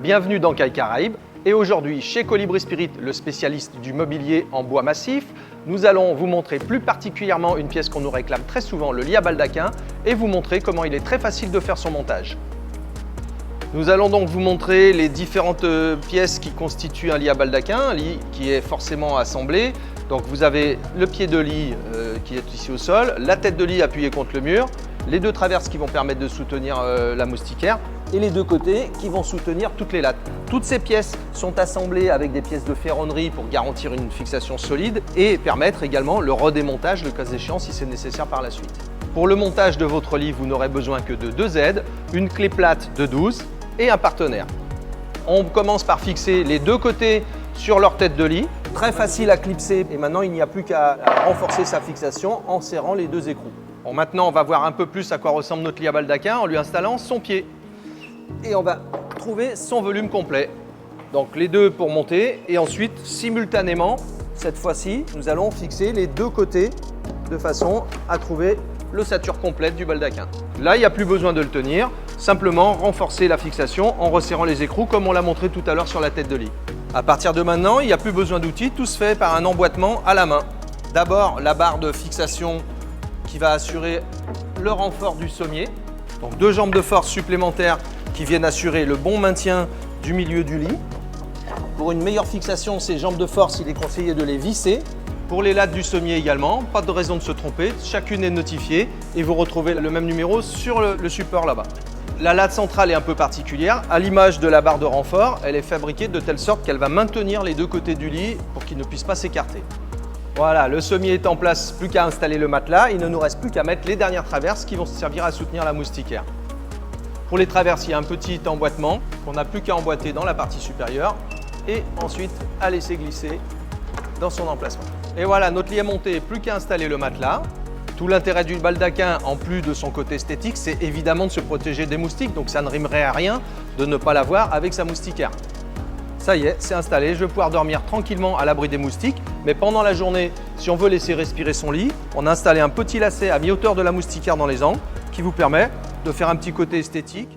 bienvenue dans Caille Caraïbes. Et aujourd'hui, chez Colibri Spirit, le spécialiste du mobilier en bois massif, nous allons vous montrer plus particulièrement une pièce qu'on nous réclame très souvent, le lit à baldaquin, et vous montrer comment il est très facile de faire son montage. Nous allons donc vous montrer les différentes pièces qui constituent un lit à baldaquin, un lit qui est forcément assemblé. Donc vous avez le pied de lit qui est ici au sol, la tête de lit appuyée contre le mur, les deux traverses qui vont permettre de soutenir la moustiquaire et les deux côtés qui vont soutenir toutes les lattes. Toutes ces pièces sont assemblées avec des pièces de ferronnerie pour garantir une fixation solide et permettre également le redémontage le cas échéant si c'est nécessaire par la suite. Pour le montage de votre lit, vous n'aurez besoin que de deux aides, une clé plate de 12 et un partenaire. On commence par fixer les deux côtés sur leur tête de lit. Très facile à clipser et maintenant il n'y a plus qu'à renforcer sa fixation en serrant les deux écrous. Bon, maintenant on va voir un peu plus à quoi ressemble notre lit à baldaquin en lui installant son pied. Et on va trouver son volume complet. Donc les deux pour monter et ensuite simultanément, cette fois-ci, nous allons fixer les deux côtés de façon à trouver l'ossature complète du baldaquin. Là, il n'y a plus besoin de le tenir, simplement renforcer la fixation en resserrant les écrous comme on l'a montré tout à l'heure sur la tête de lit. À partir de maintenant, il n'y a plus besoin d'outils, tout se fait par un emboîtement à la main. D'abord, la barre de fixation qui va assurer le renfort du sommier. Donc deux jambes de force supplémentaires qui viennent assurer le bon maintien du milieu du lit. Pour une meilleure fixation, ces jambes de force, il est conseillé de les visser. Pour les lattes du sommier également, pas de raison de se tromper, chacune est notifiée et vous retrouvez le même numéro sur le support là-bas. La latte centrale est un peu particulière, à l'image de la barre de renfort, elle est fabriquée de telle sorte qu'elle va maintenir les deux côtés du lit pour qu'il ne puisse pas s'écarter. Voilà, le sommier est en place, plus qu'à installer le matelas, il ne nous reste plus qu'à mettre les dernières traverses qui vont servir à soutenir la moustiquaire. Pour les traverses, il y a un petit emboîtement qu'on n'a plus qu'à emboîter dans la partie supérieure et ensuite à laisser glisser dans son emplacement. Et voilà, notre lit est monté, plus qu'à installer le matelas. Tout l'intérêt du baldaquin, en plus de son côté esthétique, c'est évidemment de se protéger des moustiques, donc ça ne rimerait à rien de ne pas l'avoir avec sa moustiquaire. Ça y est, c'est installé, je vais pouvoir dormir tranquillement à l'abri des moustiques, mais pendant la journée, si on veut laisser respirer son lit, on a installé un petit lacet à mi-hauteur de la moustiquaire dans les angles qui vous permet de faire un petit côté esthétique.